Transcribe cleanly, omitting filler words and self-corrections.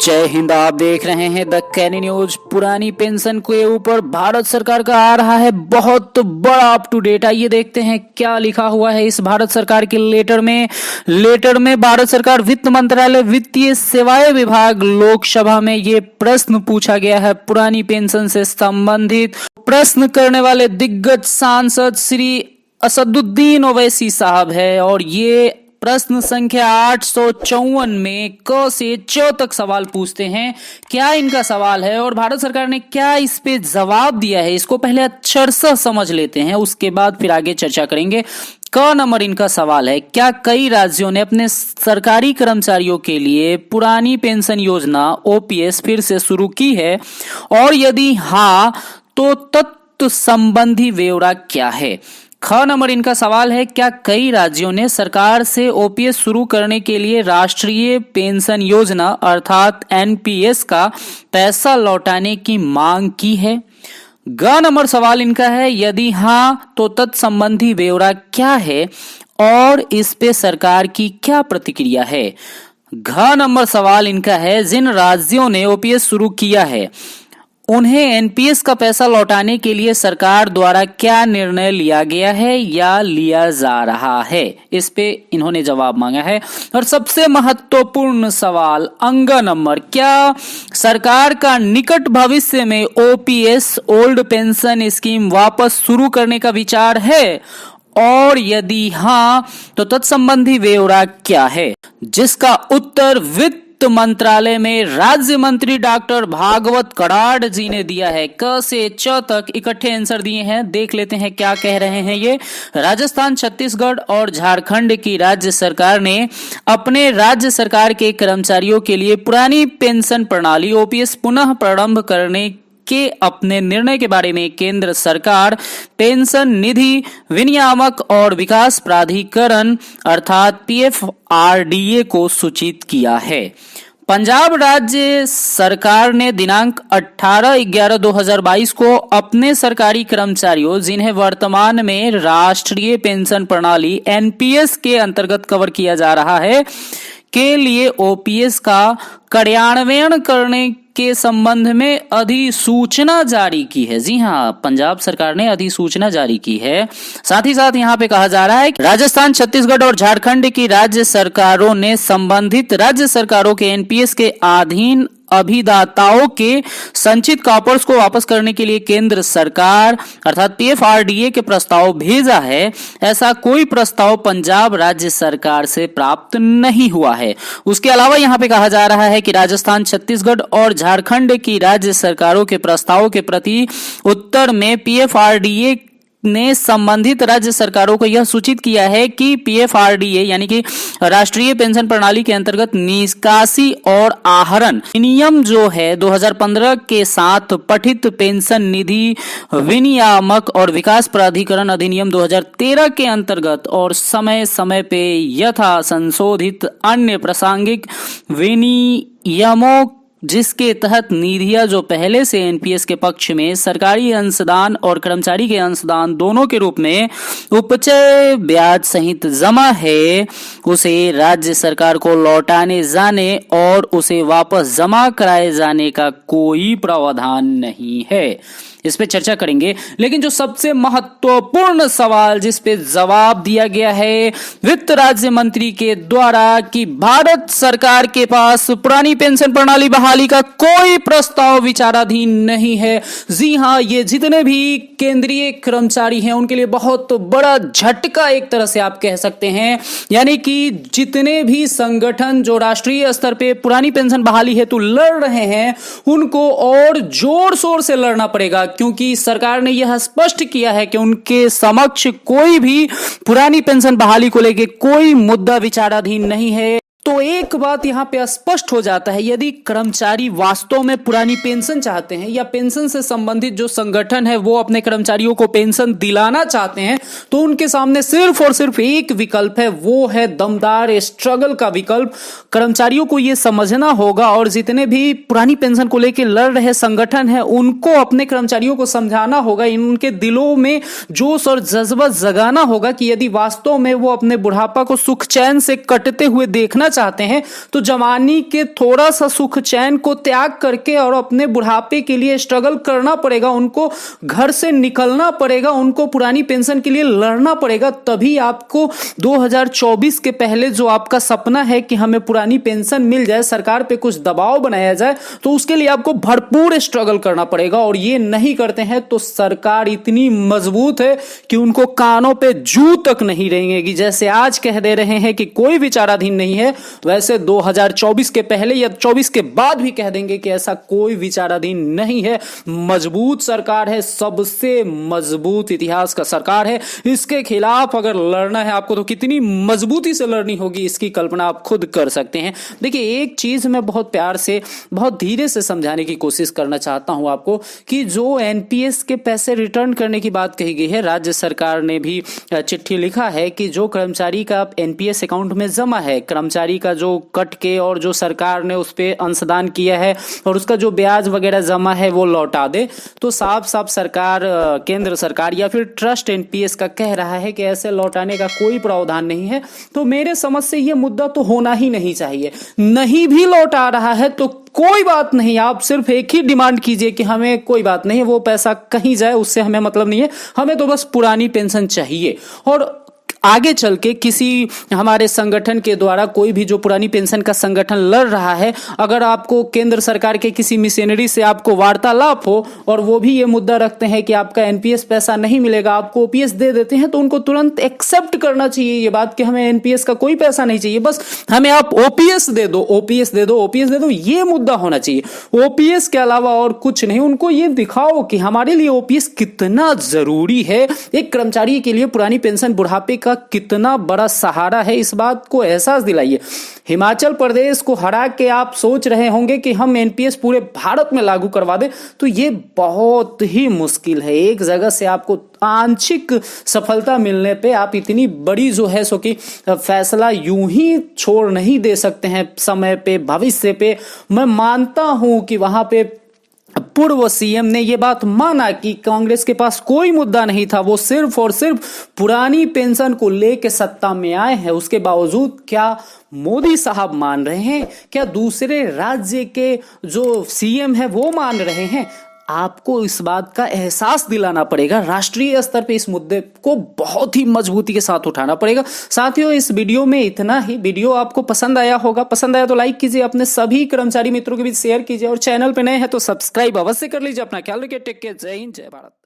जय हिंद। आप देख रहे हैं द कैनी न्यूज। पुरानी पेंशन के ऊपर भारत सरकार का आ रहा है बहुत बड़ा अप टू डेट। आइए देखते हैं क्या लिखा हुआ है इस भारत सरकार के लेटर में भारत सरकार वित्त मंत्रालय वित्तीय सेवाएं विभाग लोकसभा में ये प्रश्न पूछा गया है। पुरानी पेंशन से संबंधित प्रश्न करने वाले दिग्गज सांसद श्री असदुद्दीन ओवैसी साहब है और ये प्रश्न संख्या 854 में क से च तक सवाल पूछते हैं। क्या इनका सवाल है और भारत सरकार ने क्या इस पे जवाब दिया है, इसको पहले अक्षरशः समझ लेते हैं, उसके बाद फिर आगे चर्चा करेंगे। क नंबर इनका सवाल है, क्या कई राज्यों ने अपने सरकारी कर्मचारियों के लिए पुरानी पेंशन योजना ओपीएस फिर से शुरू की है और यदि हाँ तो तत्व संबंधी ब्यौरा क्या है। ख नंबर इनका सवाल है, क्या कई राज्यों ने सरकार से ओपीएस शुरू करने के लिए राष्ट्रीय पेंशन योजना अर्थात एनपीएस का पैसा लौटाने की मांग की है। ग नंबर सवाल इनका है, यदि हाँ तो तत्संबंधी ब्यौरा क्या है और इस पे सरकार की क्या प्रतिक्रिया है। घ नंबर सवाल इनका है, जिन राज्यों ने ओपीएस शुरू किया है उन्हें एनपीएस का पैसा लौटाने के लिए सरकार द्वारा क्या निर्णय लिया गया है या लिया जा रहा है। इस पे इन्होंने जवाब मांगा है। और सबसे महत्वपूर्ण सवाल अंग नंबर, क्या सरकार का निकट भविष्य में ओपीएस ओल्ड पेंशन स्कीम वापस शुरू करने का विचार है और यदि हाँ तो तत्संबंधी ब्यौरा क्या है। जिसका उत्तर वित्त मंत्रालय में राज्य मंत्री डॉक्टर भागवत कराड़ जी ने दिया है। क से च तक इकट्ठे आंसर दिए हैं, देख लेते हैं क्या कह रहे हैं ये। राजस्थान, छत्तीसगढ़ और झारखंड की राज्य सरकार ने अपने राज्य सरकार के कर्मचारियों के लिए पुरानी पेंशन प्रणाली ओपीएस पुनः प्रारंभ करने के अपने निर्णय के बारे में केंद्र सरकार पेंशन निधि विनियामक और विकास प्राधिकरण अर्थात पीएफआरडीए को सूचित किया है। पंजाब राज्य सरकार ने दिनांक 18/11/2022 को अपने सरकारी कर्मचारियों जिन्हें वर्तमान में राष्ट्रीय पेंशन प्रणाली एनपीएस के अंतर्गत कवर किया जा रहा है के लिए ओपीएस का कार्यान्वयन करने के संबंध में अधिसूचना जारी की है। जी हाँ, पंजाब सरकार ने अधिसूचना जारी की है। साथ ही साथ यहाँ पे कहा जा रहा है कि राजस्थान, छत्तीसगढ़ और झारखंड की राज्य सरकारों ने संबंधित राज्य सरकारों के एनपीएस के अधीन अभिदाताओं के संचित कॉर्पस को वापस करने के लिए केंद्र सरकार अर्थात पीएफआरडीए के प्रस्ताव भेजा है। ऐसा कोई प्रस्ताव पंजाब राज्य सरकार से प्राप्त नहीं हुआ है। उसके अलावा यहाँ पे कहा जा रहा है कि राजस्थान, छत्तीसगढ़ और झारखंड की राज्य सरकारों के प्रस्ताव के प्रति उत्तर में पीएफआरडीए ने संबंधित राज्य सरकारों को यह सूचित किया है कि पीएफआरडीए यानी कि राष्ट्रीय पेंशन प्रणाली के अंतर्गत निकासी और आहरण नियम जो है 2015 के साथ पठित पेंशन निधि विनियामक और विकास प्राधिकरण अधिनियम 2013 के अंतर्गत और समय समय पे यथा संशोधित अन्य प्रासंगिक विनियमों जिसके तहत निधियां जो पहले से एनपीएस के पक्ष में सरकारी अंशदान और कर्मचारी के अंशदान दोनों के रूप में उपचय ब्याज सहित जमा है उसे राज्य सरकार को लौटाने जाने और उसे वापस जमा कराए जाने का कोई प्रावधान नहीं है। इस पे चर्चा करेंगे, लेकिन जो सबसे महत्वपूर्ण सवाल जिस पे जवाब दिया गया है वित्त राज्य मंत्री के द्वारा कि भारत सरकार के पास पुरानी पेंशन प्रणाली बहाली का कोई प्रस्ताव विचाराधीन नहीं है। जी हां, ये जितने भी केंद्रीय कर्मचारी हैं उनके लिए बहुत बड़ा झटका एक तरह से आप कह सकते हैं। यानी कि जितने भी संगठन जो राष्ट्रीय स्तर पे पुरानी पेंशन बहाली हेतु लड़ रहे हैं उनको और जोर शोर से लड़ना पड़ेगा, क्योंकि सरकार ने यह स्पष्ट किया है कि उनके समक्ष कोई भी पुरानी पेंशन बहाली को लेकर कोई मुद्दा विचाराधीन नहीं है। तो एक बात यहाँ पे स्पष्ट हो जाता है, यदि कर्मचारी वास्तव में पुरानी पेंशन चाहते हैं या पेंशन से संबंधित जो संगठन है वो अपने कर्मचारियों को पेंशन दिलाना चाहते हैं तो उनके सामने सिर्फ और सिर्फ एक विकल्प है, वो है दमदार स्ट्रगल का विकल्प। कर्मचारियों को ये समझना होगा और जितने भी पुरानी पेंशन को लेकर लड़ रहे संगठन है उनको अपने कर्मचारियों को समझाना होगा, उनके दिलों में जोश और जज्बा जगाना होगा कि यदि वास्तव में वो अपने बुढ़ापा को सुख चैन से कटते हुए देखना चाहते हैं तो जवानी के थोड़ा सा सुख चैन को त्याग करके और अपने बुढ़ापे के लिए स्ट्रगल करना पड़ेगा, उनको घर से निकलना पड़ेगा, उनको पुरानी पेंशन के लिए लड़ना पड़ेगा। तभी आपको 2024 के पहले जो आपका सपना है कि हमें पुरानी पेंशन मिल जाए, सरकार पे कुछ दबाव बनाया जाए, तो उसके लिए आपको भरपूर स्ट्रगल करना पड़ेगा। और ये नहीं करते हैं तो सरकार इतनी मजबूत है कि उनको कानों पे जू तक नहीं रहेंगी। जैसे आज कह दे रहे हैं कि कोई विचाराधीन नहीं है, वैसे 2024 के पहले या 24 के बाद भी कह देंगे कि ऐसा कोई विचाराधीन नहीं है। मजबूत सरकार है, सबसे मजबूत इतिहास का सरकार है। इसके खिलाफ अगर लड़ना है आपको तो कितनी मजबूती से लड़नी होगी, इसकी कल्पना आप खुद कर सकते हैं। देखिए, एक चीज मैं बहुत प्यार से, बहुत धीरे से समझाने की कोशिश करना चाहता हूं आपको कि जो एनपीएस के पैसे रिटर्न करने की बात कही गई है, राज्य सरकार ने भी चिट्ठी लिखा है कि जो कर्मचारी का एनपीएस अकाउंट में जमा है, कर्मचारी का जो कट के और जो सरकार ने उस पे अंशदान किया है और उसका जो ब्याज वगैरह जमा है वो लौटा दे। तो साफ साफ सरकार, केंद्र सरकार या फिर ट्रस्ट एनपीएस का कह रहा है कि ऐसे लौटाने का कोई प्रावधान नहीं है। तो मेरे समझ से ये मुद्दा तो होना ही नहीं चाहिए। नहीं भी लौटा रहा है तो कोई बात नहीं, आप सिर्फ एक ही डिमांड कीजिए कि हमें कोई बात नहीं, वो पैसा कहीं जाए उससे हमें मतलब नहीं है, हमें तो बस पुरानी पेंशन चाहिए। और आगे चल के किसी हमारे संगठन के द्वारा कोई भी जो पुरानी पेंशन का संगठन लड़ रहा है, अगर आपको केंद्र सरकार के किसी मिशनरी से आपको वार्तालाप हो और वो भी ये मुद्दा रखते हैं कि आपका एनपीएस पैसा नहीं मिलेगा, आपको ओपीएस दे देते हैं, तो उनको तुरंत एक्सेप्ट करना चाहिए ये बात कि हमें एनपीएस का कोई पैसा नहीं चाहिए, बस हमें आप ओपीएस दे दो, ओपीएस दे दो, ओपीएस दे दो, ये मुद्दा होना चाहिए। ओपीएस के अलावा और कुछ नहीं, उनको ये दिखाओ कि हमारे लिए ओपीएस कितना जरूरी है, एक कर्मचारी के लिए पुरानी पेंशन बुढ़ापे का कितना बड़ा सहारा है, इस बात को एहसास दिलाइए। हिमाचल प्रदेश को हरा के आप सोच रहे होंगे कि हम एनपीएस पूरे भारत में लागू करवा दें, तो ये बहुत ही मुश्किल है। एक जगह से आपको आंशिक सफलता मिलने पे आप इतनी बड़ी जो है सो कि फैसला यूं ही छोड़ नहीं दे सकते हैं समय पे, भविष्य पे। मैं मानता हूं कि वहां पे पूर्व सीएम ने यह बात माना कि कांग्रेस के पास कोई मुद्दा नहीं था, वो सिर्फ और सिर्फ पुरानी पेंशन को लेकर सत्ता में आए हैं। उसके बावजूद क्या मोदी साहब मान रहे हैं? क्या दूसरे राज्य के जो सीएम है वो मान रहे हैं? आपको इस बात का एहसास दिलाना पड़ेगा। राष्ट्रीय स्तर पे इस मुद्दे को बहुत ही मजबूती के साथ उठाना पड़ेगा। साथियों, इस वीडियो में इतना ही। वीडियो आपको पसंद आया होगा, पसंद आया तो लाइक कीजिए, अपने सभी कर्मचारी मित्रों के बीच शेयर कीजिए और चैनल पे नए हैं तो सब्सक्राइब अवश्य कर लीजिए। अपना ख्याल रखिए। Take care. जय हिंद, जय भारत।